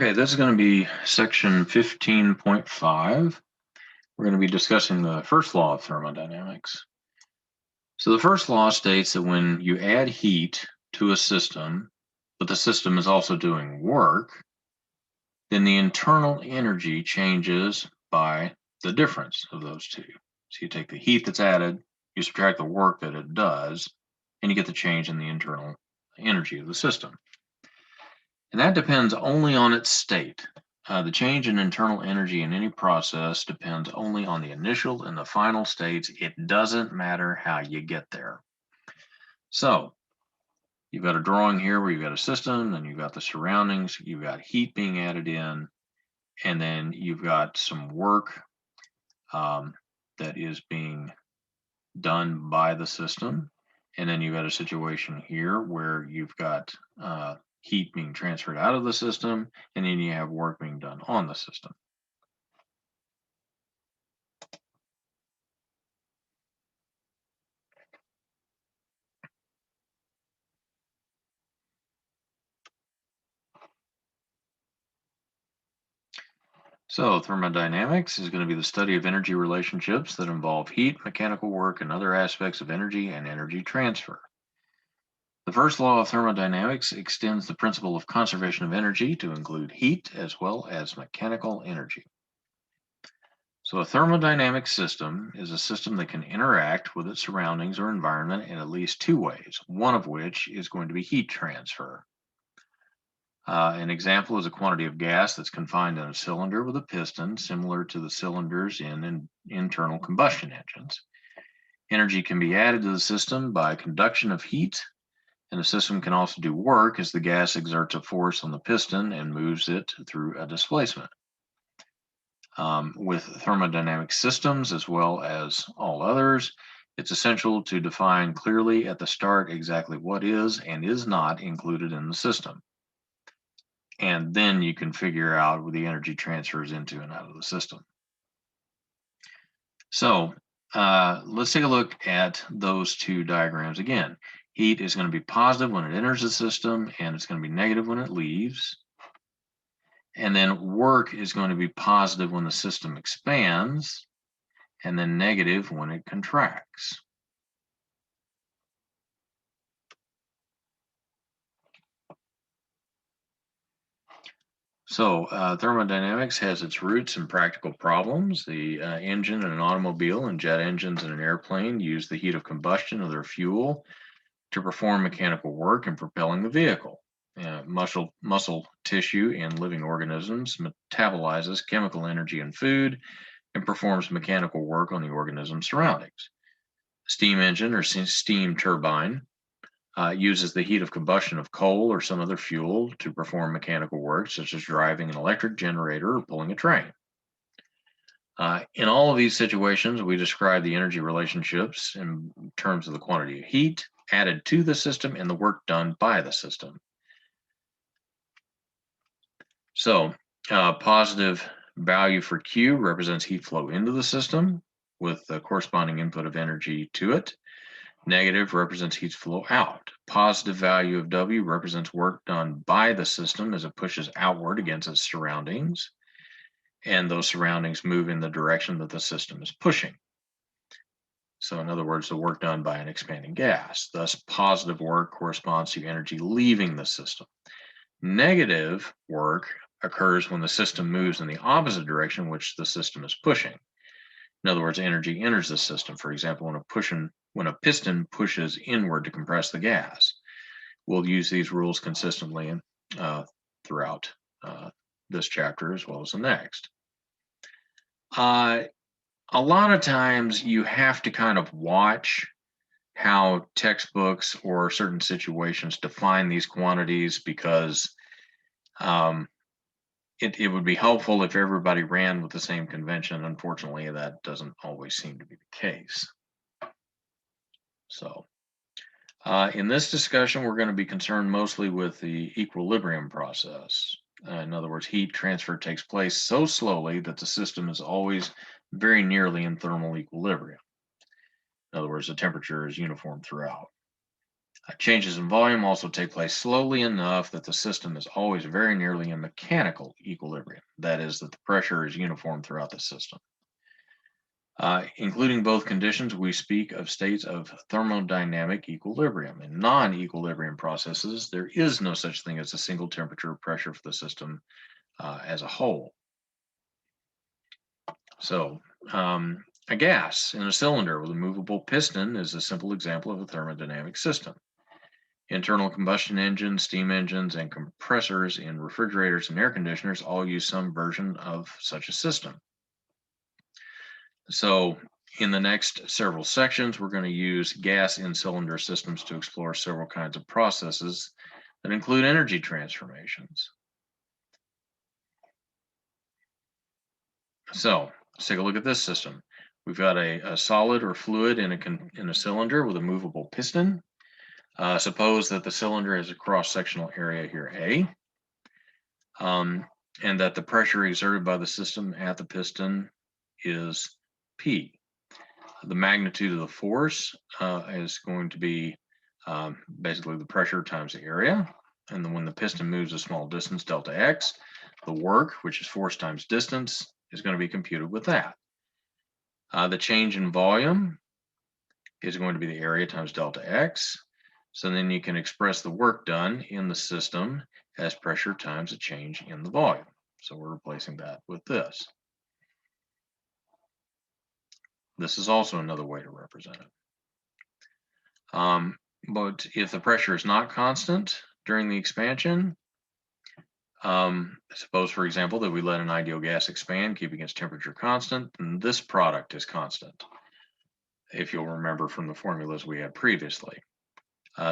Okay, this is going to be section 15.5. We're going to be discussing the first law of thermodynamics. So the first law states that when you add heat to a system, but the system is also doing work, then the internal energy changes by the difference of those two. So you take the heat that's added, you subtract the work that it does, and you get the change in the internal energy of the system. And that depends only on its state. The change in internal energy in any process depends only on the initial and the final states. It doesn't matter how you get there. So you've got a drawing here where you've got a system, and you've got the surroundings, you've got heat being added in, and then you've got some work that is being done by the system. And then you've got a situation here where you've got heat being transferred out of the system, and then you have work being done on the system. So thermodynamics is going to be the study of energy relationships that involve heat, mechanical work, and other aspects of energy and energy transfer. The first law of thermodynamics extends the principle of conservation of energy to include heat as well as mechanical energy. So a thermodynamic system is a system that can interact with its surroundings or environment in at least two ways, one of which is going to be heat transfer. An example is a quantity of gas that's confined in a cylinder with a piston, similar to the cylinders in internal combustion engines. Energy can be added to the system by conduction of heat, and the system can also do work as the gas exerts a force on the piston and moves it through a displacement. With thermodynamic systems, as well as all others, it's essential to define clearly at the start exactly what is and is not included in the system. And then you can figure out where the energy transfers into and out of the system. So let's take a look at those two diagrams again. Heat is going to be positive when it enters the system, and it's going to be negative when it leaves. And then work is going to be positive when the system expands, and then negative when it contracts. So thermodynamics has its roots in practical problems. The engine in an automobile and jet engines in an airplane use the heat of combustion of their fuel to perform mechanical work in propelling the vehicle. Muscle tissue in living organisms metabolizes chemical energy in food and performs mechanical work on the organism's surroundings. A steam engine or steam turbine uses the heat of combustion of coal or some other fuel to perform mechanical work, such as driving an electric generator or pulling a train. In all of these situations, we describe the energy relationships in terms of the quantity of heat added to the system and the work done by the system. So positive value for Q represents heat flow into the system with the corresponding input of energy to it. Negative represents heat flow out. Positive value of W represents work done by the system as it pushes outward against its surroundings, and those surroundings move in the direction that the system is pushing. So in other words, the work done by an expanding gas. Thus, positive work corresponds to energy leaving the system. Negative work occurs when the system moves in the opposite direction which the system is pushing. In other words, energy enters the system. For example, when a piston pushes inward to compress the gas. We'll use these rules consistently throughout this chapter as well as the next. A lot of times you have to kind of watch how textbooks or certain situations define these quantities because it would be helpful if everybody ran with the same convention. Unfortunately, that doesn't always seem to be the case. So in this discussion, we're going to be concerned mostly with the equilibrium process. In other words, heat transfer takes place so slowly that the system is always very nearly in thermal equilibrium. In other words, the temperature is uniform throughout. Changes in volume also take place slowly enough that the system is always very nearly in mechanical equilibrium. That is, that the pressure is uniform throughout the system. Including both conditions, we speak of states of thermodynamic equilibrium. In non-equilibrium processes, there is no such thing as a single temperature or pressure for the system as a whole. So, a gas in a cylinder with a movable piston is a simple example of a thermodynamic system. Internal combustion engines, steam engines, and compressors in refrigerators and air conditioners all use some version of such a system. So in the next several sections, we're going to use gas in cylinder systems to explore several kinds of processes that include energy transformations. So let's take a look at this system. We've got a solid or fluid in a cylinder with a movable piston. Suppose that the cylinder has a cross-sectional area here, A, and that the pressure exerted by the system at the piston is P. The magnitude of the force is going to be basically the pressure times the area. And then when the piston moves a small distance, delta x, the work, which is force times distance, is going to be computed with that. The change in volume is going to be the area times delta x. So then you can express the work done in the system as pressure times a change in the volume. So we're replacing that with this. This is also another way to represent it. But if the pressure is not constant during the expansion, suppose, for example, that we let an ideal gas expand, keeping its temperature constant, then this product is constant, if you'll remember from the formulas we had previously.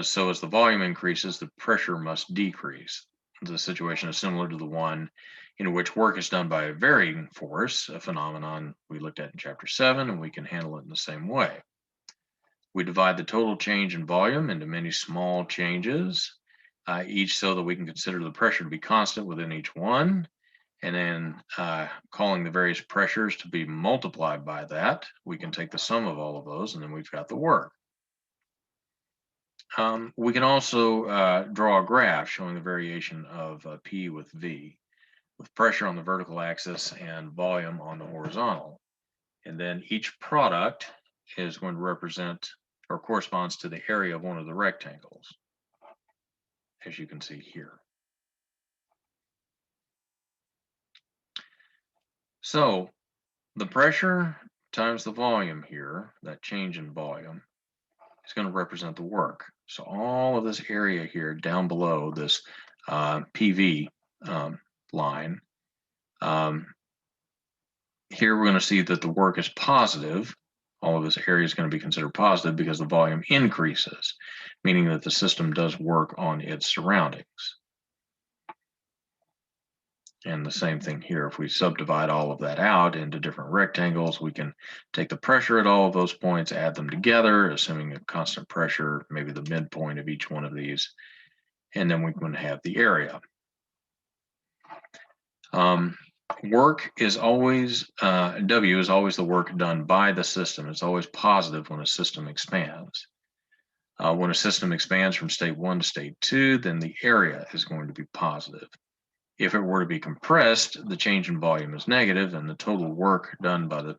So as the volume increases, the pressure must decrease. The situation is similar to the one in which work is done by a varying force, a phenomenon we looked at in Chapter 7, and we can handle it in the same way. We divide the total change in volume into many small changes, each so that we can consider the pressure to be constant within each one, and then calling the various pressures to be multiplied by that. We can take the sum of all of those, and then we've got the work. We can also draw a graph showing the variation of P with V, with pressure on the vertical axis and volume on the horizontal. And then each product is going to represent or corresponds to the area of one of the rectangles, as you can see here. So the pressure times the volume here, that change in volume, is going to represent the work. So all of this area here down below this PV line, here we're going to see that the work is positive. All of this area is going to be considered positive because the volume increases, meaning that the system does work on its surroundings. And the same thing here, if we subdivide all of that out into different rectangles, we can take the pressure at all of those points, add them together, assuming a constant pressure, maybe the midpoint of each one of these, and then we can have the area. Work is always, W is always the work done by the system. It's always positive when a system expands. When a system expands from state 1 to state 2, then the area is going to be positive. If it were to be compressed, the change in volume is negative, and the total work done by the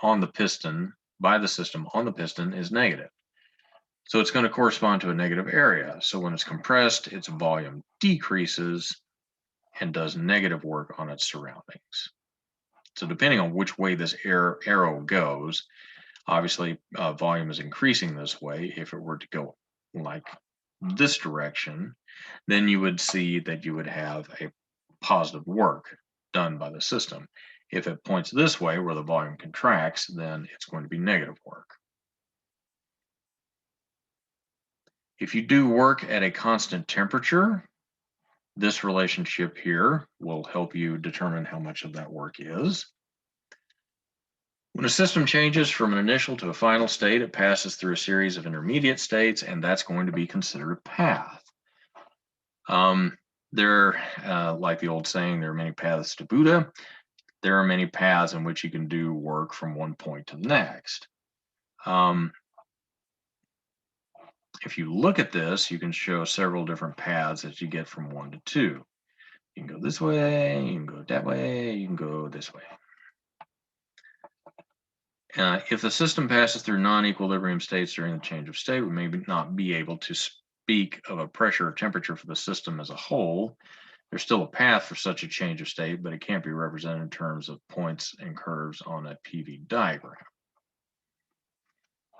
on the piston by the system on the piston is negative. So it's going to correspond to a negative area. So when it's compressed, its volume decreases and does negative work on its surroundings. So depending on which way this arrow goes, obviously volume is increasing this way. If it were to go like this direction, then you would see that you would have a positive work done by the system. If it points this way where the volume contracts, then it's going to be negative work. If you do work at a constant temperature, this relationship here will help you determine how much of that work is. When a system changes from an initial to a final state, it passes through a series of intermediate states, and that's going to be considered a path. Like the old saying, there are many paths to Buddha. There are many paths in which you can do work from one point to the next. if you look at this, you can show several different paths as you get from 1 to 2. You can go this way, you can go that way, you can go this way. If the system passes through non-equilibrium states during the change of state, we may not be able to speak of a pressure or temperature for the system as a whole. There's still a path for such a change of state, but it can't be represented in terms of points and curves on a PV diagram.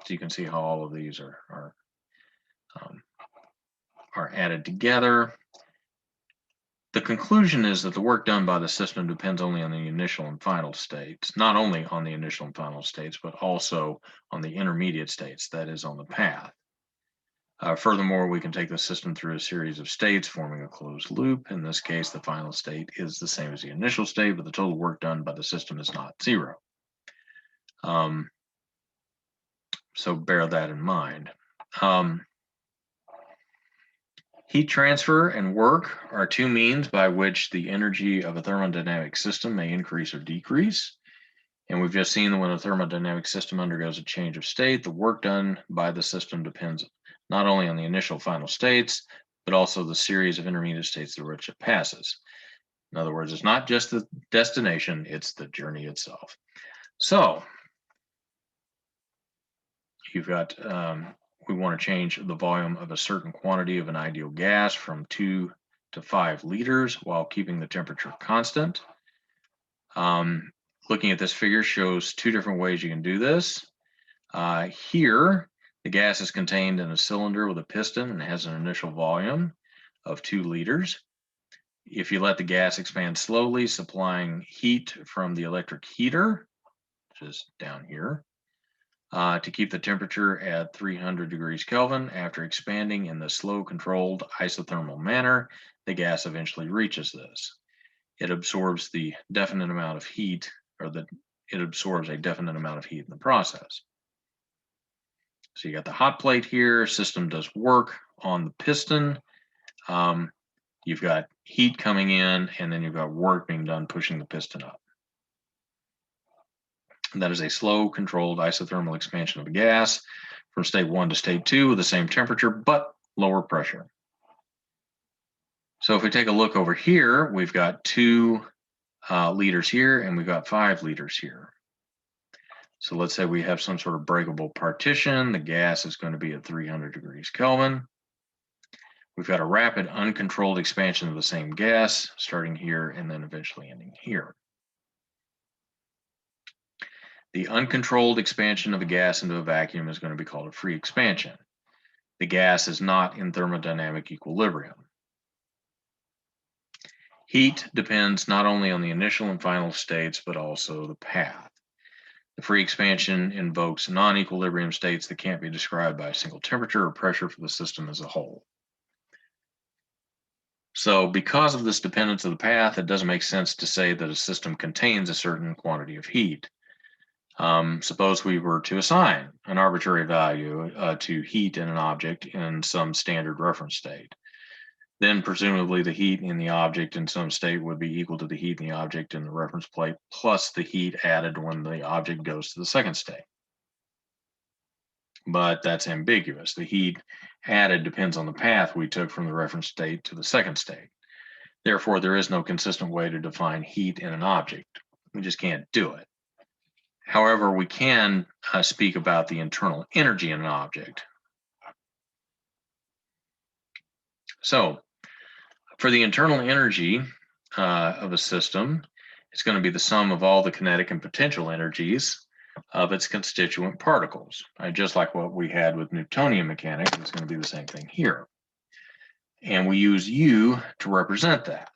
So you can see how all of these are added together. The conclusion is that the work done by the system depends only on the initial and final states, not only on the initial and final states, but also on the intermediate states, that is, on the path. Furthermore, we can take the system through a series of states forming a closed loop. In this case, the final state is the same as the initial state, but the total work done by the system is not zero. So bear that in mind. Heat transfer and work are two means by which the energy of a thermodynamic system may increase or decrease. And we've just seen that when a thermodynamic system undergoes a change of state, the work done by the system depends not only on the initial final states, but also the series of intermediate states through which it passes. In other words, it's not just the destination, it's the journey itself. So you've got we want to change the volume of a certain quantity of an ideal gas from 2 to 5 liters while keeping the temperature constant. Looking at this figure shows two different ways you can do this. Here, the gas is contained in a cylinder with a piston and has an initial volume of 2 liters. If you let the gas expand slowly, supplying heat from the electric heater, which is down here, to keep the temperature at 300 degrees Kelvin. After expanding in the slow, controlled isothermal manner, the gas eventually reaches this. It absorbs the definite amount of heat, it absorbs a definite amount of heat in the process. So you got the hot plate here, system does work on the piston. You've got heat coming in, and then you've got work being done pushing the piston up. That is a slow, controlled isothermal expansion of a gas from state 1 to state 2 with the same temperature, but lower pressure. So if we take a look over here, we've got 2 liters here, and we've got 5 liters here. So let's say we have some sort of breakable partition. The gas is going to be at 300 degrees Kelvin. We've got a rapid, uncontrolled expansion of the same gas, starting here and then eventually ending here. The uncontrolled expansion of a gas into a vacuum is going to be called a free expansion. The gas is not in thermodynamic equilibrium. Heat depends not only on the initial and final states, but also the path. The free expansion invokes non-equilibrium states that can't be described by a single temperature or pressure for the system as a whole. So because of this dependence of the path, it doesn't make sense to say that a system contains a certain quantity of heat. Suppose we were to assign an arbitrary value to heat in an object in some standard reference state. Then presumably the heat in the object in some state would be equal to the heat in the object in the reference plate plus the heat added when the object goes to the second state. But that's ambiguous. The heat added depends on the path we took from the reference state to the second state. Therefore, there is no consistent way to define heat in an object. We just can't do it. However, we can speak about the internal energy in an object. So, for the internal energy of a system, it's going to be the sum of all the kinetic and potential energies of its constituent particles. Just like what we had with Newtonian mechanics, it's going to be the same thing here. And we use U to represent that.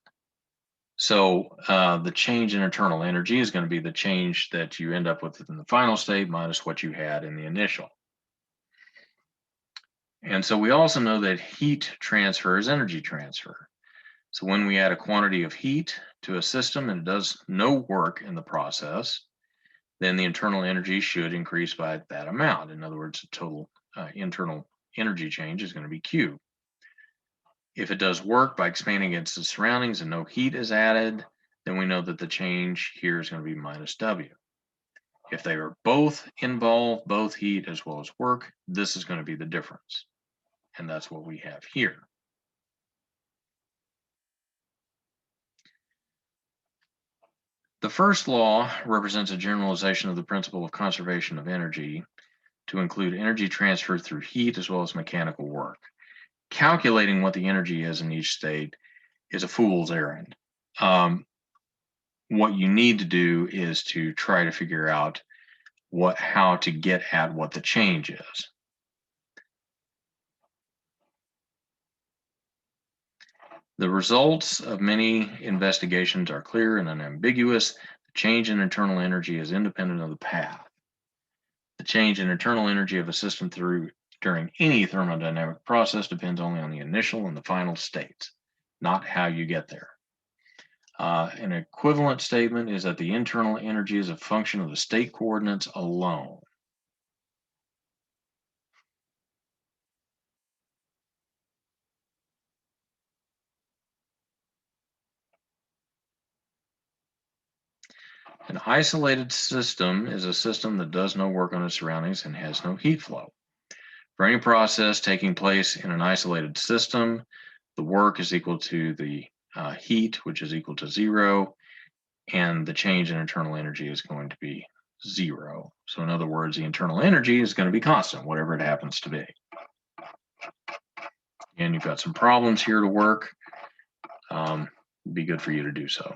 So the change in internal energy is going to be the change that you end up with in the final state minus what you had in the initial. And so we also know that heat transfer is energy transfer. So when we add a quantity of heat to a system and it does no work in the process, then the internal energy should increase by that amount. In other words, the total internal energy change is going to be Q. If it does work by expanding against the surroundings and no heat is added, then we know that the change here is going to be minus W. If they are both involved, both heat as well as work, this is going to be the difference. and that's what we have here. The first law represents a generalization of the principle of conservation of energy to include energy transferred through heat as well as mechanical work. Calculating what the energy is in each state is a fool's errand. What you need to do is to try to figure out how to get at what the change is. The results of many investigations are clear and unambiguous. The change in internal energy is independent of the path. The change in internal energy of a system during any thermodynamic process depends only on the initial and the final states, not how you get there. An equivalent statement is that the internal energy is a function of the state coordinates alone. An isolated system is a system that does no work on its surroundings and has no heat flow. For any process taking place in an isolated system, the work is equal to the heat, which is equal to 0, and the change in internal energy is going to be 0. So in other words, the internal energy is going to be constant, whatever it happens to be. And you've got some problems here to work. It'd be good for you to do so.